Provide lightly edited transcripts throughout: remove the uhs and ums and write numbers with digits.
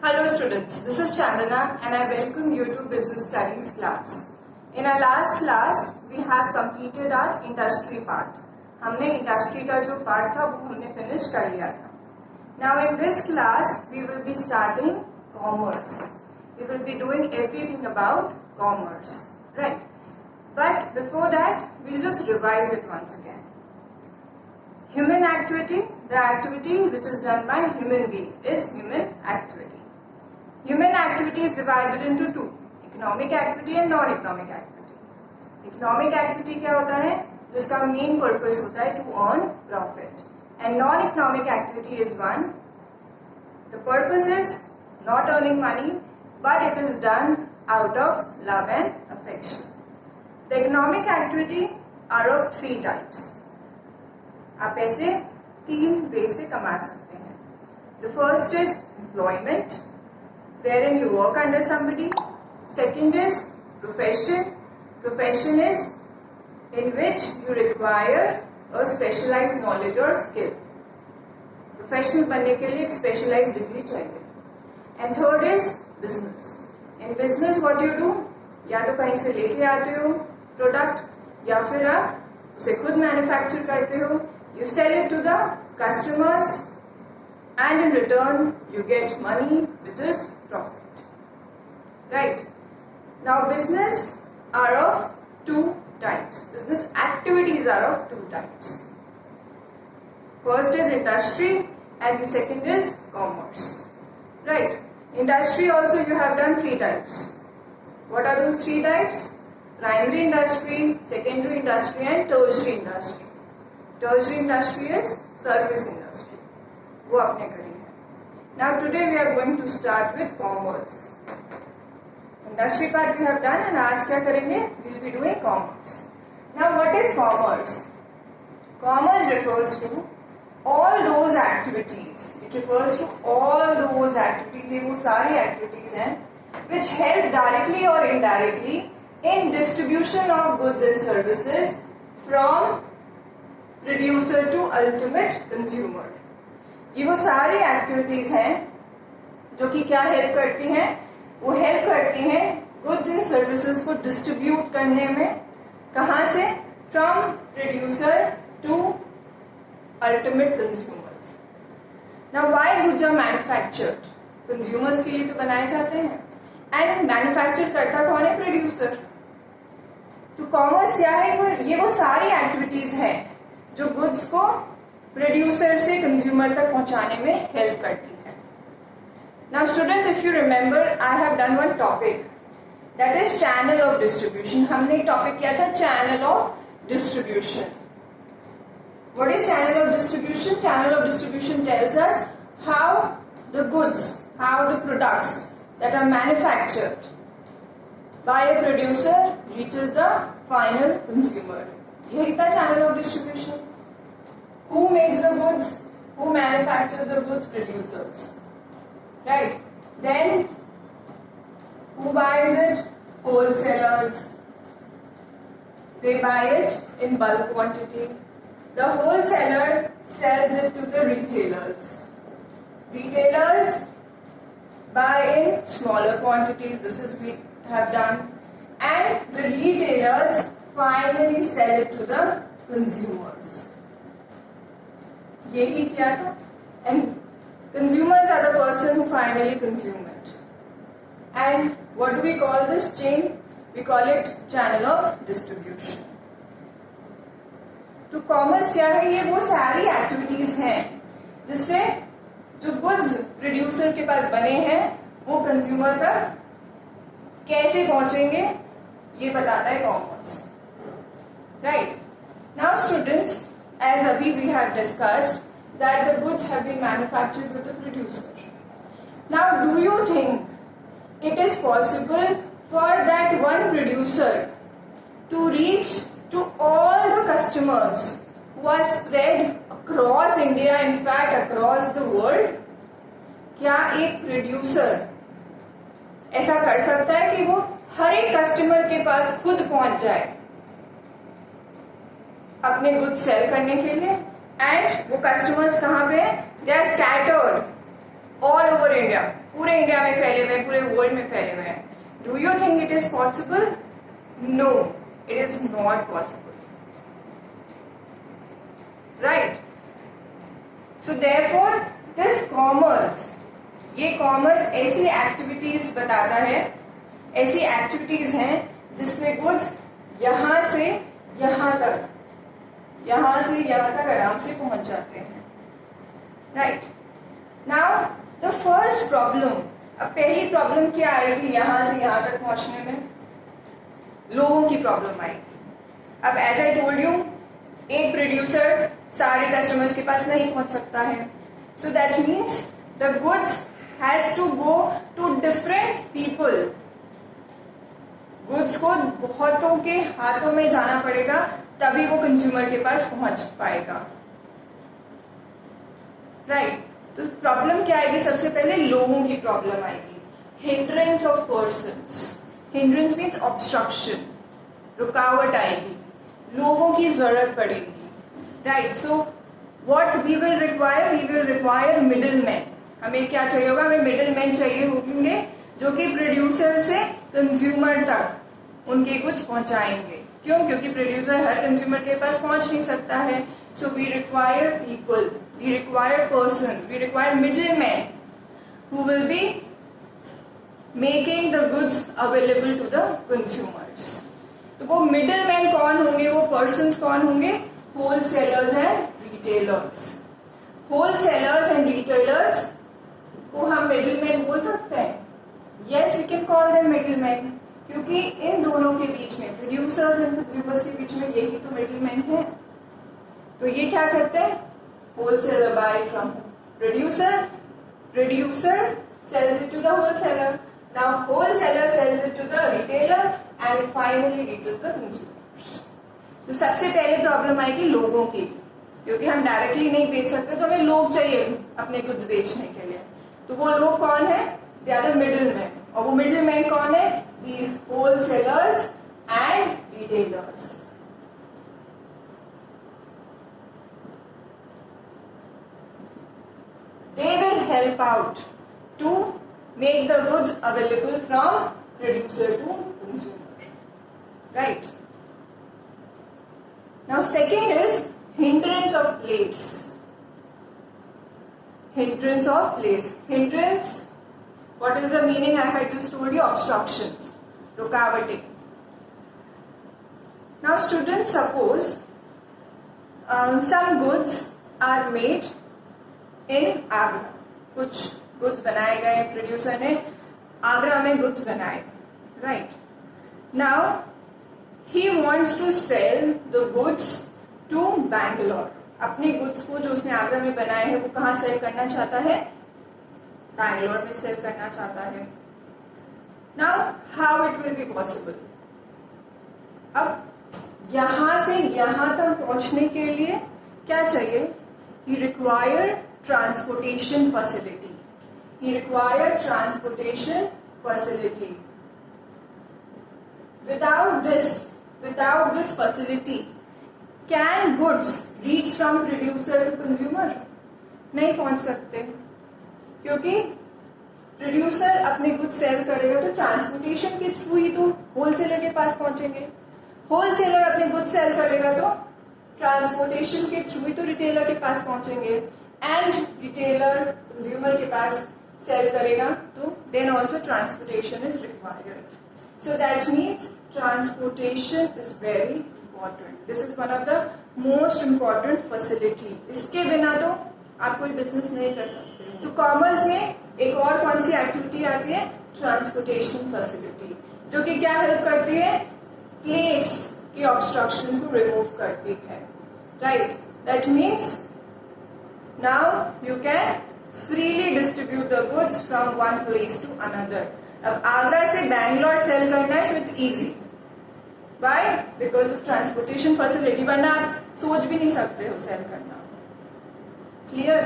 Hello students, this is Chandana and I welcome you to Business Studies class. In our last class, we have completed our industry part. हमने industry का जो part था वो हमने finish कर लिया था. Now in this class, we will be starting commerce. We will be doing everything about commerce, right? But before that, we'll just revise it once again. Human activity, the activity which is done by human being is human activity. Human activity is divided into two, economic activity and non-economic activity. Economic activity क्या होता है? जिसका main purpose होता है to earn profit. And non-economic activity is one. The purpose is not earning money, but it is done out of love and affection. The economic activity are of three types. आप ऐसे तीन वे से कमा सकते हैं. The first is employment, wherein you work under somebody. Second is profession. Profession is in which you require a specialized knowledge or skill. Professional बनने के लिए एक specialized degree चाहिए. And third is business. In business what you do? या तो कहीं से लेके आते हो product, या फिर आप उसे खुद manufacture करते हो. You sell it to the customers, and in return you get money, which is profit. Right? Now business are of two types. Business activities are of two types. First is industry and the second is commerce. Right? Industry also you have done three types. What are those three types? Primary industry, secondary industry and tertiary industry. Tertiary industry is service industry. वो आपने करी है. Now today we are going to start with commerce. Industry part we have done and आज क्या करेंगे? We will be doing commerce. Now what is commerce? Commerce refers to all those activities. It refers to all those activities. ये वो सारी activities हैं which help directly or indirectly in distribution of goods and services from producer to ultimate consumer. ये वो सारी activities हैं जो कि क्या हेल्प करती हैं? वो हेल्प करती हैं गुड्स एंड सर्विसेज को डिस्ट्रीब्यूट करने में. कहाँ से? From producer to ultimate consumer. Now why goods are manufactured? Consumers के लिए तो बनाए जाते हैं. एंड मैन्युफैक्चर करता कौन है? प्रोड्यूसर. तो कॉमर्स क्या है? ये वो सारी एक्टिविटीज हैं जो गुड्स को प्रोड्यूसर से कंज्यूमर तक पहुंचाने में हेल्प करती है. Now students, if you remember, I have done one topic that is channel of distribution. हमने टॉपिक किया था channel of distribution. What is channel of distribution? Channel of distribution tells us how the goods, how the products that are manufactured by a producer reaches the final consumer. यही था channel of distribution. Who makes the goods? Who manufactures the goods? Producers. Right? Then who buys it? Wholesalers. They buy it in bulk quantity. The wholesaler sells it to the retailers. Retailers buy in smaller quantities. This is we have done. And the retailers finally sell it to the consumers. यही क्या था? And consumers are the person who finally consume it. And what do we call this chain? We call it channel of distribution. तो commerce क्या है? ये वो सारी activities हैं जिससे जो गुड्स प्रोड्यूसर के पास बने हैं वो कंज्यूमर तक कैसे पहुंचेंगे ये बताता है commerce. Right. Now students, as abhi we have discussed that the goods have been manufactured with the producer. Now do you think it is possible for that one producer to reach to all the customers who are spread across India, in fact across the world? क्या एक producer ऐसा कर सकता है कि वो हर एक customer के पास खुद पहुंच जाए अपने गुड सेल करने के लिए? एंड वो कस्टमर्स कहाँ पे हैं? They are scattered all over India, पूरे इंडिया में फैले हुए हैं, पूरे वर्ल्ड में फैले हुए हैं. Do you think it is possible? No, it is not possible. Right. So therefore this commerce, ये कॉमर्स ऐसी एक्टिविटीज बताता है, ऐसी एक्टिविटीज हैं जिससे गुड्स यहां से यहां तक, यहां से यहां तक आराम से पहुंच जाते हैं. Right. Now the first problem, अब पहली प्रॉब्लम क्या आएगी यहां से यहां तक पहुंचने में? लोगों की प्रॉब्लम आएगी. अब एज आई टोल्ड यू, एक प्रोड्यूसर सारे कस्टमर्स के पास नहीं पहुंच सकता है. So that means the goods has to go to different people. Goods को बहुतों के हाथों में जाना पड़ेगा, तभी वो कंज्यूमर के पास पहुंच पाएगा. राइट. तो प्रॉब्लम क्या आएगी? सबसे पहले लोगों की प्रॉब्लम आएगी. Hindrance of persons. Hindrance means obstruction, रुकावट आएगी, लोगों की जरूरत पड़ेगी. Right. So what we will require? We will require middle man. हमें क्या चाहिए होगा? हमें मिडिल मैन चाहिए होंगे जो कि प्रोड्यूसर से कंज्यूमर तक उनके कुछ पहुंचाएंगे. क्यों? क्योंकि प्रोड्यूसर हर कंज्यूमर के पास पहुंच नहीं सकता है. So we require people, we require persons, we require middlemen who will be making the goods available to the consumers. तो वो middlemen कौन होंगे? वो persons कौन होंगे? wholesalers and retailers. wholesalers and retailers को हम middlemen बोल सकते हैं. Yes, we can call them middlemen, क्योंकि इन दोनों के बीच में, producers and consumers के बीच में यही तो middlemen है. तो ये क्या करते हैं? Wholesaler buy from producer, producer sells it to the wholesaler. Now wholesaler sells it to the retailer and it finally reaches the consumers. तो सबसे पहले प्रॉब्लम आएगी लोगों की, क्योंकि हम डायरेक्टली नहीं बेच सकते, तो हमें लोग चाहिए अपने गुड्स बेचने के लिए. तो वो लोग कौन है? They are the middleman. और वो मिडिलमैन कौन है? These wholesalers and retailers. They will help out to make the goods available from producer to consumer. Right. Now second is hindrance of place. Hindrance of place. Hindrance, what is the meaning? I had just told you, obstructions, rukawate. Now students, suppose some goods are made इन आगरा. कुछ goods बनाए गए, producer ने आगरा में goods बनाए. Right. Now he wants to sell the goods to Bangalore. अपने goods को जो उसने आगरा में बनाए हैं वो कहाँ सेल करना चाहता है? बैंगलोर में सेल करना चाहता है. Now how it will be possible? अब यहां से यहां तक पहुंचने के लिए क्या चाहिए? ही require transportation facility. He required transportation facility. Without this facility, can goods reach from producer to consumer? नहीं पहुंच सकते, क्योंकि प्रोड्यूसर अपने गुड्स सेल करेगा तो ट्रांसपोर्टेशन के थ्रू ही तो होलसेलर के पास पहुंचेंगे. होलसेलर अपने गुड्स सेल करेगा तो ट्रांसपोर्टेशन के थ्रू ही तो रिटेलर के पास पहुंचेंगे. एंड रिटेलर कंज्यूमर के पास सेल करेगा तो then also transportation is required. So that means transportation is very important. This is one of the most important facility. इसके बिना तो आप कोई बिजनेस नहीं कर सकते. तो कॉमर्स में एक और कौन सी एक्टिविटी आती है? ट्रांसपोर्टेशन फैसिलिटी, जो कि क्या हेल्प करती है? प्लेस की ऑब्स्ट्रक्शन को रिमूव करती है. Right. That means now you can freely distribute the goods from one place to another. अब आगरा से बैंगलोर सेल करना है, so it's easy. Why? Because of transportation facility. वरना आप सोच भी नहीं सकते हो सेल करना. Clear?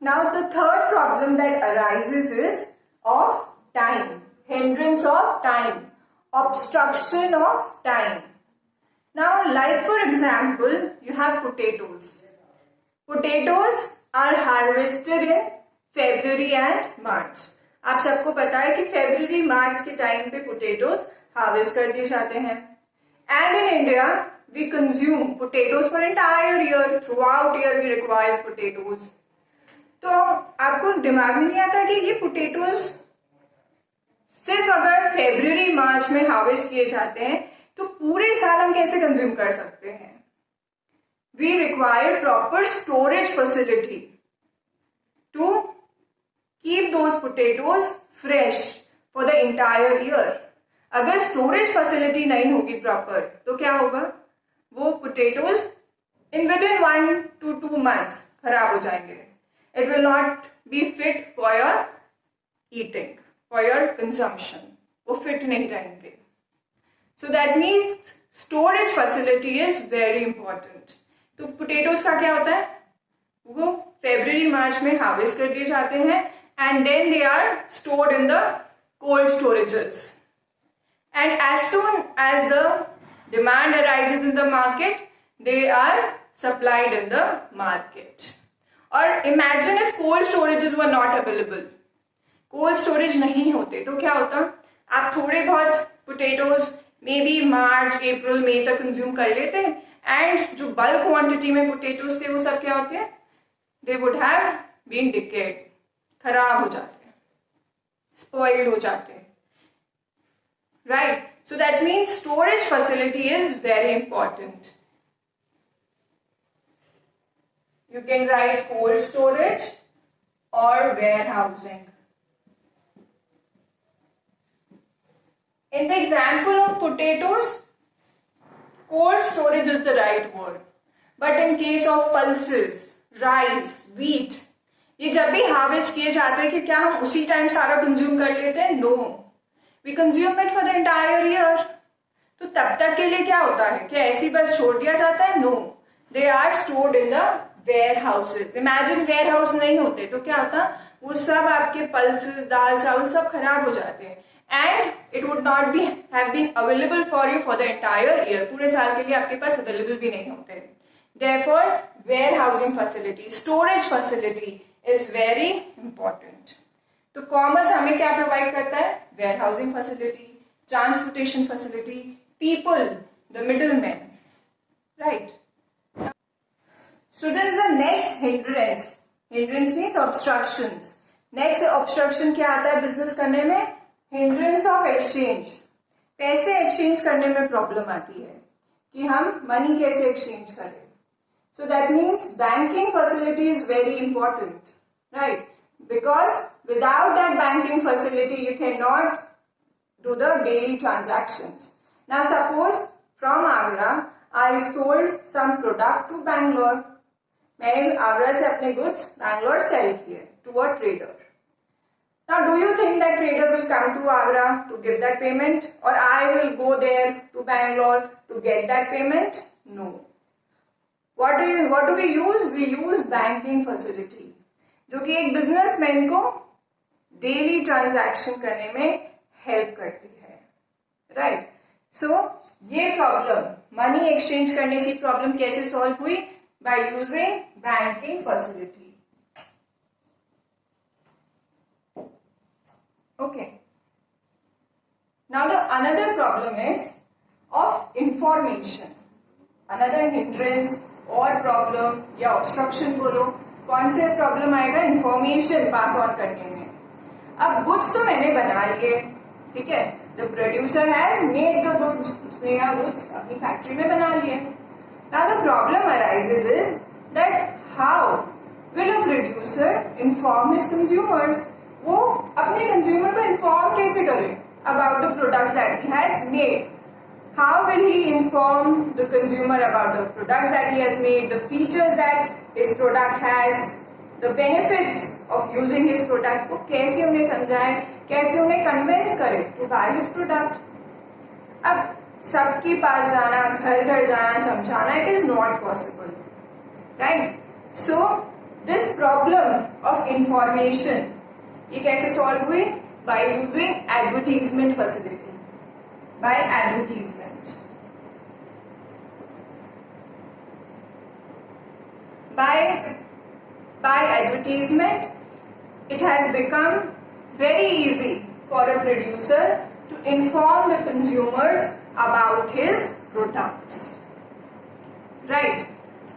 Now the third problem that arises is of time. Hindrance of time. Obstruction of time. Now, like for example, you have potatoes. Potatoes are harvested in February and March. आप सबको पता है कि February मार्च के time पे potatoes harvest कर दिए जाते हैं। And in India we consume potatoes for entire year, throughout year we require potatoes. तो आपको दिमाग में नहीं आता कि ये पोटैटोज सिर्फ अगर फेब्रुवरी मार्च में हार्वेस्ट किए जाते हैं तो पूरे साल हम कैसे कंज्यूम कर सकते हैं? We require proper storage facility to keep those potatoes fresh for the entire year. अगर स्टोरेज फैसिलिटी नहीं होगी प्रॉपर तो क्या होगा? वो potatoes in within 1 to 2 months खराब हो जाएंगे। It will not be fit for your eating, for your consumption. वो फिट नहीं रहेंगे। So that means storage facility is very important. तो पोटैटोज का क्या होता है? वो फेब्रुवरी मार्च में हार्वेस्ट कर दिए जाते हैं and then they are stored in the cold storages, and as soon as the demand arises in the market they are supplied in the market. Or imagine if cold storages were not available, cold storage नहीं होते तो क्या होता? आप थोड़े बहुत potatoes may be मार्च अप्रैल मई तक consume कर लेते हैं, एंड जो बल्क क्वांटिटी में पोटैटोज थे वो सब क्या होते हैं? They would have been decayed, खराब हो जाते हैं, स्पॉइल्ड हो जाते हैं, right? So that means storage facility is very important. You can write cold storage और warehousing. In the example of potatoes, cold storage is the right word. But in case of pulses, rice, wheat, ये जब भी harvest किए जाते हैं कि क्या हम उसी टाइम सारा कंज्यूम कर लेते हैं? No, we consume it for the entire year. तो तब तक के लिए क्या होता है? क्या ऐसी बस छोड़ दिया जाता है? No, they are stored in the warehouses. Imagine warehouse नहीं होते तो क्या होता? वो सब आपके पल्सेस, दाल चावल सब खराब हो जाते हैं, and it would not be have been available for you for the entire year. पूरे साल के लिए आपके पास अवेलेबल भी नहीं होते। Therefore warehousing facility, storage facility is very important. तो कॉमर्स हमें क्या प्रोवाइड करता है? Warehousing facility, transportation facility, people, the middle man, right? Students, the next hindrance, hindrance means obstructions. Next obstruction क्या आता है बिजनेस करने में? Hindrance of exchange. पैसे एक्सचेंज करने में प्रॉब्लम आती है कि हम मनी कैसे एक्सचेंज करें। So that means banking facility is very important, right? Because without that banking facility, you cannot do the daily transactions. Now suppose from Agra, I sold some product to Bangalore. मैंने आगरा से अपने goods Bangalore sell किए to a trader. Now do you think that trader will come to Agra to give that payment, or I will go there to Bangalore to get that payment? No. What do we use? We use banking facility, जो कि एक businessman को daily transaction करने में help करती है, right? सो ये problem, money exchange करने की प्रॉब्लम कैसे सॉल्व हुई? By using banking facility. Okay, now the another problem is of information. Another hindrance और प्रॉब्लम या ऑब्स्ट्रक्शन बोलो, कौन से प्रॉब्लम आएगा? इंफॉर्मेशन पास ऑन करने में। अब गुड्स तो मैंने बना लिए, ठीक है, the producer has made the goods, उसने यहाँ गुड्स अपनी फैक्ट्री में बना लिए। Now the problem arises is that how will a producer inform his consumers? वो अपने कंज्यूमर को इन्फॉर्म कैसे करे about the products that he has made? How will he inform the consumer about the products that he has made, the features that his product has, the benefits of using his product? वो कैसे उन्हें समझाए, कैसे उन्हें convince करे to buy his product? अब सबके पास जाना, घर घर जाना, समझाना, it is not possible, right? So this problem of information ये कैसे solve हुई? By using advertisement facility. By advertisement. By advertisement, it has become very easy for a producer to inform the consumers about his products, right?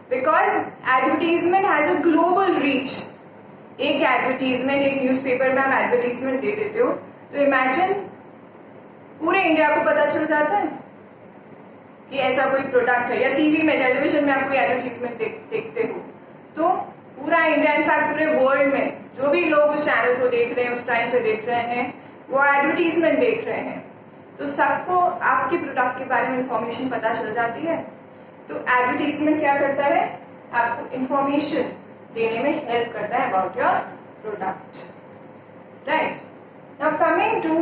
Because advertisement has a global reach. एक advertisement, एक newspaper में आप advertisement दे देते हो तो imagine पूरे India को पता चल जाता है कि ऐसा कोई प्रोडक्ट है, या टीवी में, टेलीविजन में आप कोई एडवर्टीजमेंट देखते हो तो पूरा इंडिया, इनफैक्ट पूरे वर्ल्ड में जो भी लोग उस चैनल को देख रहे हैं, उस टाइम पे देख रहे हैं, वो एडवर्टीजमेंट देख रहे हैं, तो सबको आपके प्रोडक्ट के बारे में इंफॉर्मेशन पता चल जाती है। तो एडवर्टीजमेंट क्या करता है, आपको इंफॉर्मेशन देने में हेल्प करता है about your product, right? Now coming to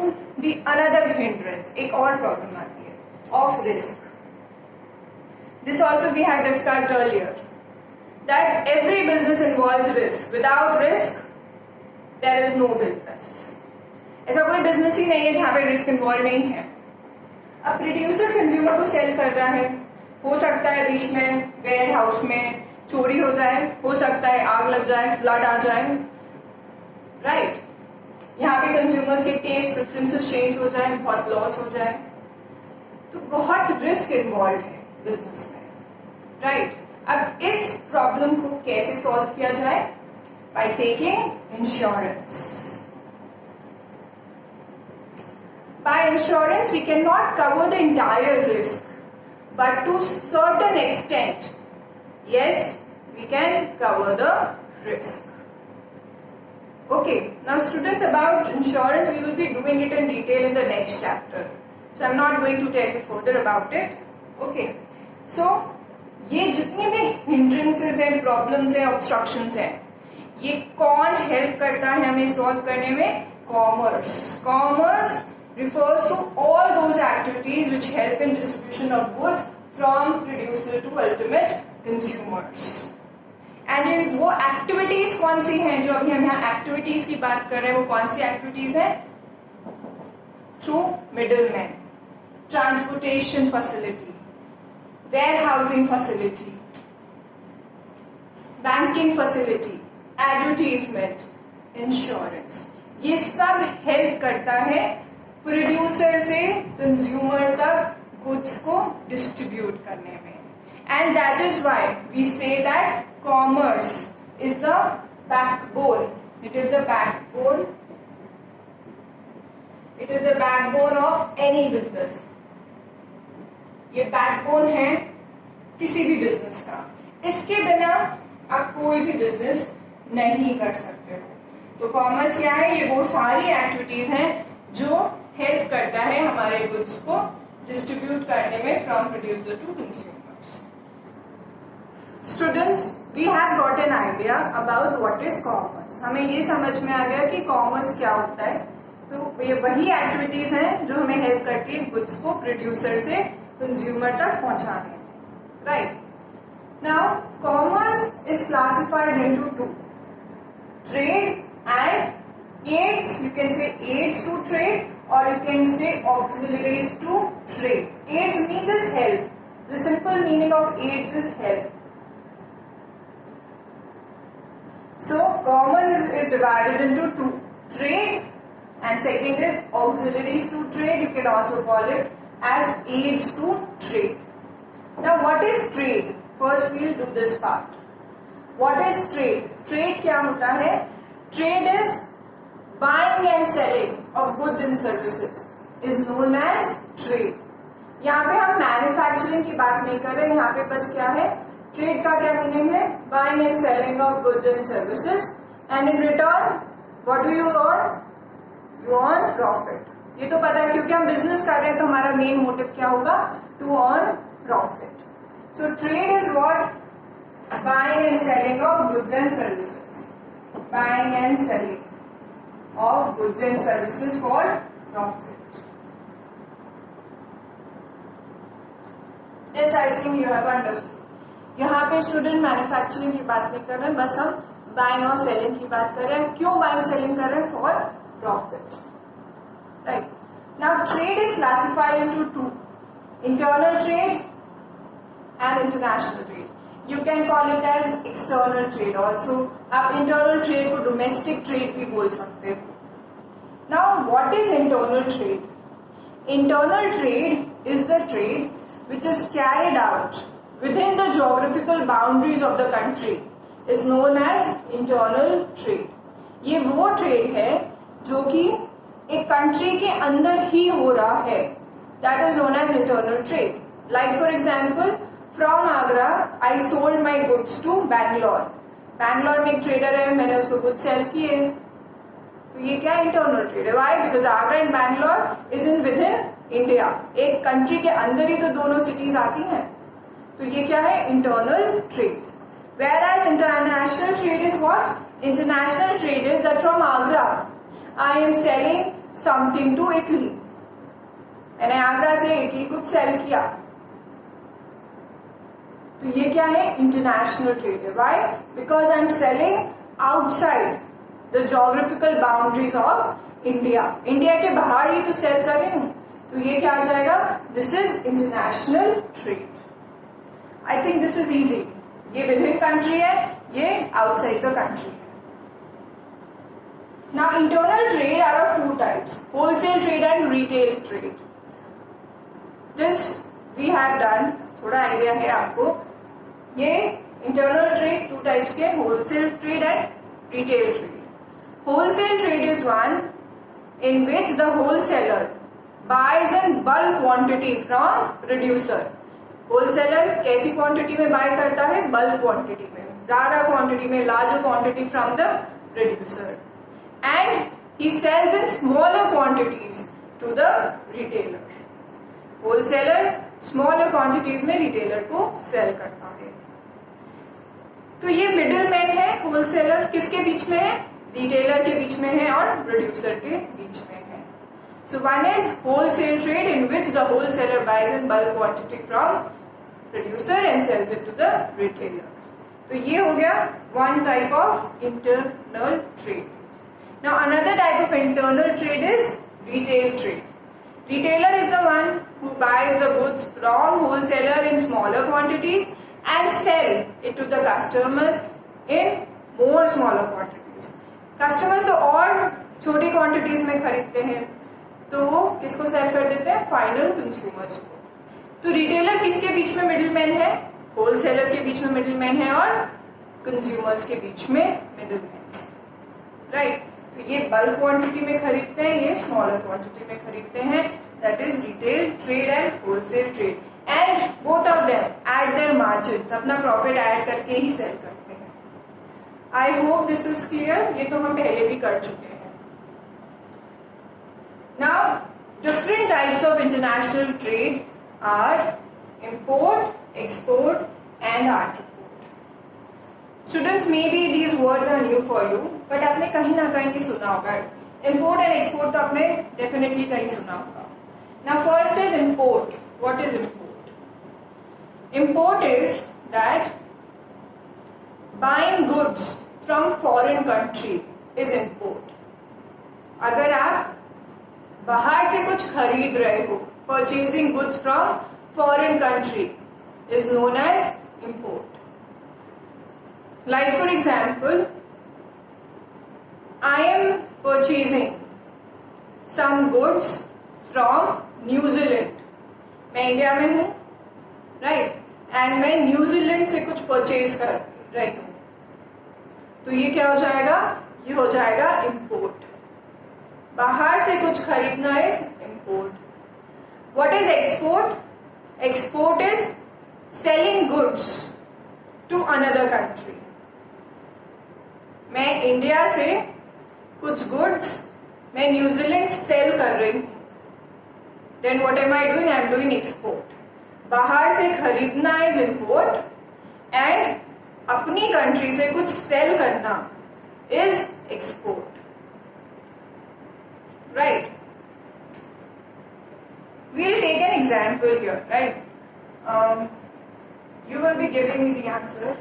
the another hindrance, एक और प्रॉब्लम आती है of risk. This also we have discussed earlier that every business involves risk. Without risk, there is no business. ऐसा कोई business ही नहीं है जहां पे रिस्क इन्वॉल्व नहीं है. अब प्रोड्यूसर कंज्यूमर को सेल कर रहा है, हो सकता है बीच में वेयर हाउस में चोरी हो जाए, हो सकता है आग लग जाए, फ्लड आ जाए, राइट? यहाँ पे कंज्यूमर्स के टेस्ट प्रेफरेंसेस चेंज हो जाए, बहुत लॉस हो जाए, तो बहुत रिस्क इन्वॉल्व है बिजनेस में, राइट? अब इस प्रॉब्लम को कैसे सॉल्व किया जाए? By taking insurance. By insurance we can not cover the entire risk, but to certain extent, yes, we can cover the risk. Okay, now students, about insurance we will be doing it in detail in the next chapter, so I'm not going to tell you further about it. Okay, so ये जितने भी hindrances हैं, problems हैं, obstructions हैं, ये कौन help करता है हमें solve करने में? Commerce. Commerce refers to all those activities which help in distribution of goods from producer to ultimate consumers. And in वो activities कौन सी हैं? जो अभी हम यहाँ activities की बात कर रहे हैं, वो कौन सी activities हैं? Through middlemen, transportation facility, warehousing facility, banking facility, advertisement, insurance. ये सब help करता है प्रोड्यूसर से कंज्यूमर तक गुड्स को डिस्ट्रीब्यूट करने में. And that is why we say that commerce is the backbone. It is the backbone. It is the backbone of any business. ये बैकबोन है किसी भी बिजनेस का. इसके बिना आप कोई भी बिजनेस नहीं कर सकते हो. तो कॉमर्स क्या है? ये वो सारी एक्टिविटीज हैं जो हेल्प करता है हमारे गुड्स को डिस्ट्रीब्यूट करने में from producer to consumers. Students, we have got an idea about what is commerce. हमें ये समझ में आ गया कि कॉमर्स क्या होता है. तो ये वही एक्टिविटीज हैं जो हमें हेल्प करती है गुड्स को प्रोड्यूसर से कंज्यूमर तक पहुंचाने में, right? Now commerce is classified into two, trade and aids. You can say aids to trade, or you can say auxiliaries to trade. Aids means is help. The simple meaning of aids is help. So commerce is divided into two, trade and second is auxiliaries to trade. You can also call it as aids to trade. Now what is trade? First we will do this part. What is trade? Trade क्या होता है? Trade is buying and selling of goods and services is known as trade. यहाँ पे हम manufacturing की बात नहीं कर रहे, यहाँ पे बस क्या है, ट्रेड का क्या मीनिंग है? Buying and selling of goods and services, and in return what do you earn? You earn profit. ये तो पता है क्योंकि हम बिजनेस कर रहे हैं, तो हमारा मेन मोटिव क्या होगा? To earn profit. So trade is what? Buying and selling of goods and services. Buying and selling of goods and services for profit. This I think you have understood. यहाँ पे student manufacturing की बात नहीं कर रहे हैं, बस हम बाइंग और सेलिंग की बात कर रहे हैं. क्यों बाइंग सेलिंग कर रहे हैं? For profit, right? Now trade is classified into two, internal trade and international trade. You can call it as external trade also. आप internal trade को domestic trade भी बोल सकते हो. Now, what is internal trade? Internal trade is the trade which is carried out within the geographical boundaries of the country. Is known as internal trade. ये वो trade है जो कि एक country के अंदर ही हो रहा है. That is known as internal trade. Like for example, from Agra, I sold my goods to Bangalore. Bangalore में एक trader है, मैंने उसको goods sell किए. तो ये क्या internal trade है? Why? Because Agra and Bangalore is in within India. एक country के अंदर ही तो दोनों cities आती हैं. तो ये क्या है? Internal trade. Whereas international trade is what? International trade is that from Agra, I am selling something to Italy. मैंने आगरा से इटली कुछ सेल किया. तो ये क्या है? इंटरनेशनल ट्रेड है. Why? Because I am selling outside the geographical boundaries of India. India के बाहर ही तो सेल कर रही हूँ. तो ये क्या आ जाएगा? This is international trade. I think this is easy. ये विद इन कंट्री है, ये आउटसाइड द कंट्री है. Now internal trade are of two types: wholesale trade and retail trade. This we have done. थोड़ा idea है आपको. ये internal trade two types के, wholesale trade and retail trade. Wholesale trade is one in which the wholesaler buys in bulk quantity from producer. Wholesaler कैसी quantity में buy करता है? Bulk quantity में, ज़्यादा quantity में, larger quantity from the producer. And he sells in smaller quantities to the retailer. Wholesaler smaller quantities में retailer को sell करता है. तो ये middleman है. wholesaler किसके बीच में है? retailer के बीच में है और producer के बीच में है. So one is wholesale trade in which the wholesaler buys in bulk quantity from producer and sells it to the retailer. तो ये हो गया one type of internal trade. Now another type of internal trade is retail trade. Retailer is the one who buys the goods from wholesaler in smaller quantities and sell it to the customers in more smaller quantities. Customers तो और छोटी quantities में खरीदते हैं, तो वो किसको sell कर देते हैं? Final consumers को. तो retailer किसके बीच में middleman है? Wholesaler के बीच में middleman है और consumers के बीच में middleman है. Right? तो ये बल्क क्वांटिटी में खरीदते हैं, ये स्मॉलर क्वांटिटी में खरीदते हैं. That is retail trade and wholesale trade. And both of them at their margin, अपना प्रॉफिट ऐड करके ही सेल करते हैं. I hope this is clear. ये तो हम पहले भी कर चुके हैं. Now different types of international trade are import, export and export. Students, maybe these words are new for you, but आपने कहीं ना कहीं सुना होगा. Import and export तो आपने definitely कहीं सुना होगा. Now first is import. What is import? Import is that buying goods from foreign country is import. अगर आप बाहर से कुछ खरीद रहे हो, purchasing goods from foreign country is known as import. Like for example, I am purchasing some goods from New Zealand. मैं India में हूँ, right? And मैं न्यूजीलैंड से कुछ परचेज कर रही हूँ, तो ये क्या हो जाएगा? ये हो जाएगा import. बाहर से कुछ खरीदना is import. What is export? Export is selling goods to another country. मैं इंडिया से कुछ गुड्स मैं न्यूजीलैंड सेल कर रही हूँ. Then what am I doing? I am doing export. बाहर से खरीदना इज इम्पोर्ट एंड अपनी कंट्री से कुछ सेल करना is export. Right? we'll take an example here, right? You will be giving me the answer.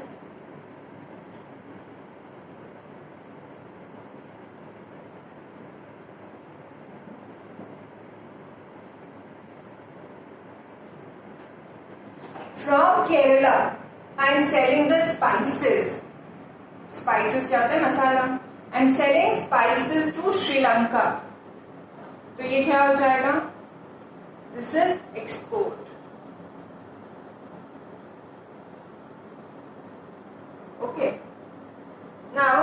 From Kerala, I am selling the spices, spices क्या होता है, मसाला, I am selling spices to Sri Lanka, तो ये क्या हो जाएगा, this is export. Okay, now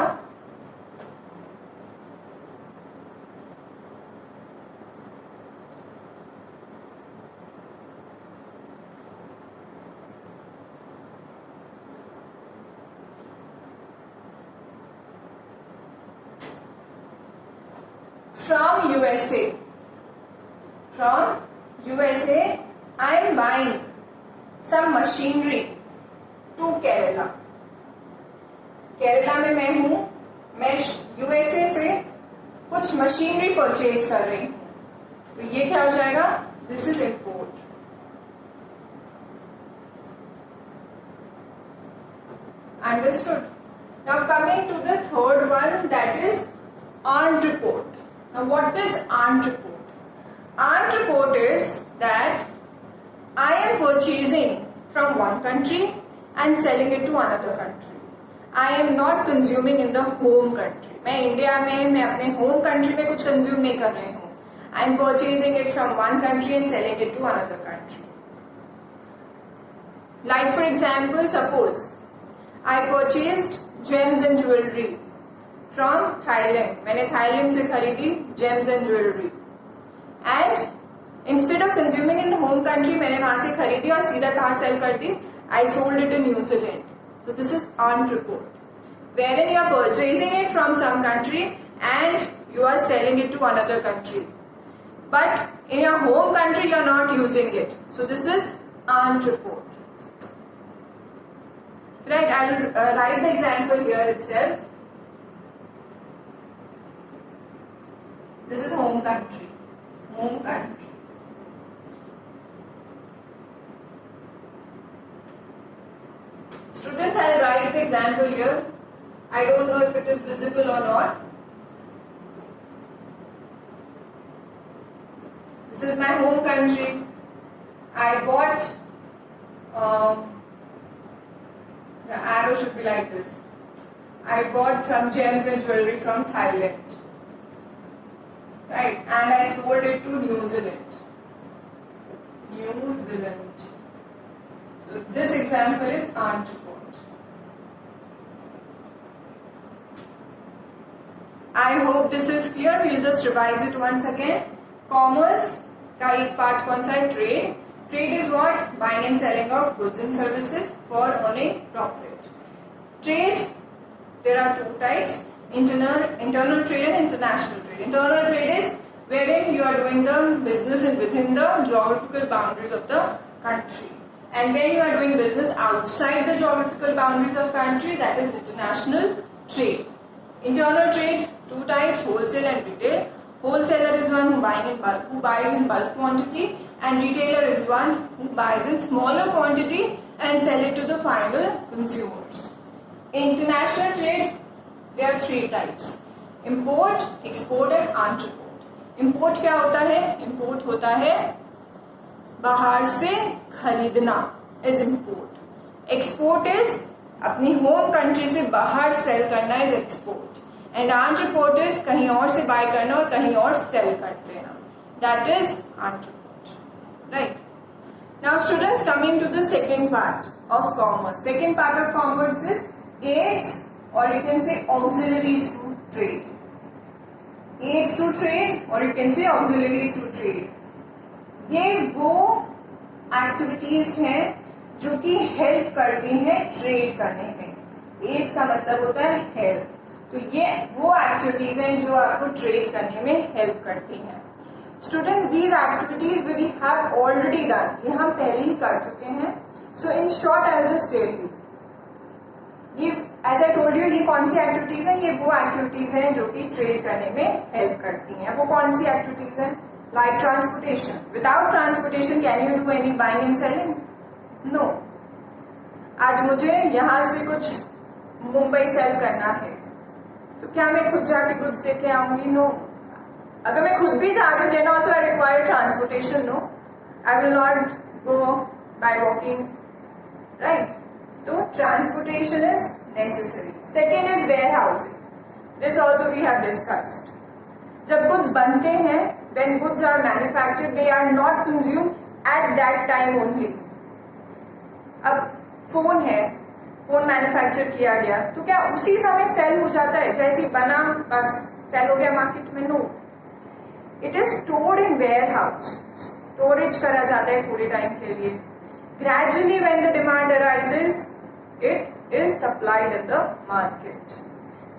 from USA, I am buying some machinery to Kerala. Kerala में मैं हूं, मैं यूएसए से कुछ मशीनरी परचेज कर रही हूं, तो ये क्या हो जाएगा, this is import. Understood. Now coming to the third one, that is entrepot. Now what is entrepot? Entrepot is that I am purchasing from one country and selling it to another country. I am not consuming in the home country. मैं India में, मैं अपने home country में कुछ consume नहीं कर रही हूँ. I am purchasing it from one country and selling it to another country. Like for example, suppose I purchased gems and jewelry from Thailand. मैंने थाईलैंड से खरीदी gems and jewelry, and instead of consuming in home country, मैंने वहां से खरीदी और सीधा कहाँ सेल कर दी, I sold it in New Zealand. So this is entrepot, wherein you are purchasing it from some country and you are selling it to another country, but in your home country you are not using it. So this is entrepot. Right? I will write the example here itself. This is home country. Home country. Students, I'll write the example here. I don't know if it is visible or not. This is my home country. I bought, the arrow should be like this. I bought some gems and jewelry from Thailand. Right, and I sold it to New Zealand. New Zealand. So this example is entrepot. I hope this is clear. We'll just revise it once again. Commerce का एक part कौन सा है, trade. Trade is what? Buying and selling of goods and services for earning profit. Trade, there are two types. Internal trade and international trade. Internal trade is wherein you are doing the business within the geographical boundaries of the country, and when you are doing business outside the geographical boundaries of country, that is international trade. Internal trade, two types, wholesale and retail. Wholesaler is one who buys in bulk quantity, and retailer is one who buys in smaller quantity and sell it to the final consumers. International trade, there are three types: import, export and entrepot. Import क्या होता है? Import होता है बाहर से खरीदना, is import. Export is अपनी home country से बाहर सेल करना, is export. And entrepot is कहीं और से बाय करना और कहीं और सेल कर देना, that is entrepot. Right? Now students, coming to the second part of commerce. Second part of commerce is aids, or you can say auxiliaries to trade. Aids to trade, or you can say auxiliaries to trade. ये वो activities हैं जो कि help करती हैं trade करने में. Ads का मतलब होता है हेल्प. तो ये वो एक्टिविटीज हैं जो आपको ट्रेड करने में हेल्प करती हैं. Students, these activities we have already done, ये हम पहले ही कर चुके हैं. So in short I will just tell you, ये एज आई टोल्ड यू, ये कौन सी एक्टिविटीज हैं? ये वो एक्टिविटीज हैं जो कि ट्रेड करने में हेल्प करती हैं. वो कौन सी एक्टिविटीज हैं? Like transportation. Without transportation can you do any buying and selling? No. आज मुझे यहाँ से कुछ मुंबई सेल करना है, तो क्या मैं खुद जाके गुड्स लेके आऊंगी? नो. अगर मैं खुद भी जा रही हूँ, then also I require transportation. No, I will not go by walking. Right? तो transportation is necessary. Second is warehousing. This also we have discussed. जब गुड्स बनते हैं, when goods are manufactured, they are not consumed at that time only. अब phone है, phone manufacture किया गया तो क्या उसी समय सेल हो जाता है? जैसे बना बस सेल हो गया मार्केट में? No, it is stored in warehouse. Storage करा जाता है थोड़े टाइम के लिए. Gradually when the demand arises, it is supplied in the market.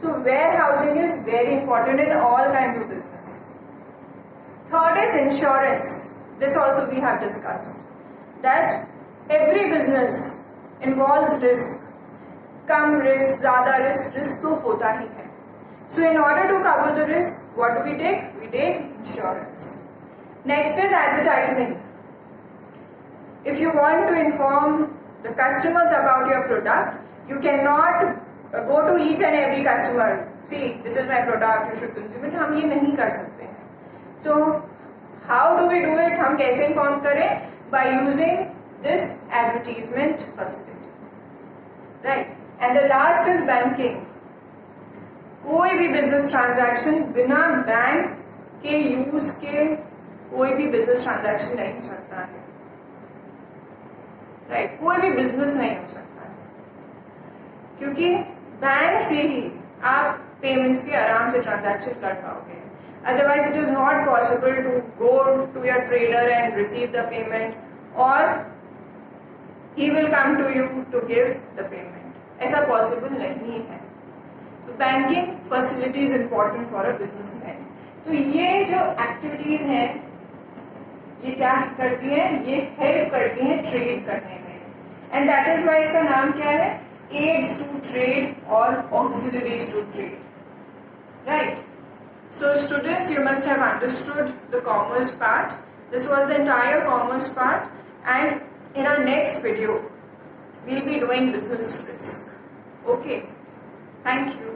So warehousing is very important in all kinds of business. Third is insurance. This also we have discussed that every business involves risk. कम risk, ज्यादा risk तो होता ही है. So in order to cover the risk, what do we take? We take insurance. Next is advertising. If you want to inform the customers about your product, you cannot go to each and every customer. See, this is my product, you should consume it. हम ये नहीं कर सकते हैं. So how do we do it? हम कैसे inform करें? By using this advertisement facility. Right? And the last is banking. कोई भी बिजनेस ट्रांजैक्शन बिना बैंक के यूज के कोई भी बिजनेस ट्रांजैक्शन नहीं हो सकता है. राइट? कोई भी बिजनेस नहीं हो सकता है क्योंकि बैंक से ही आप पेमेंट्स के आराम से ट्रांजैक्शन कर पाओगे. Otherwise it is not possible to go to your trader and receive the payment और he will come to you to give the payment. ऐसा पॉसिबल नहीं है. तो banking facility is important for a businessman. तो ये जो activities हैं ये क्या करती हैं? ये हेल्प करती हैं ट्रेड करने में. एंड दैट इज वाई इसका नाम क्या है? एड्स टू ट्रेड और auxiliaries to trade. Right? So students, you must have understood the commerce part. This was the entire commerce part, and in our next video, we'll be doing business risk. Okay. Thank you.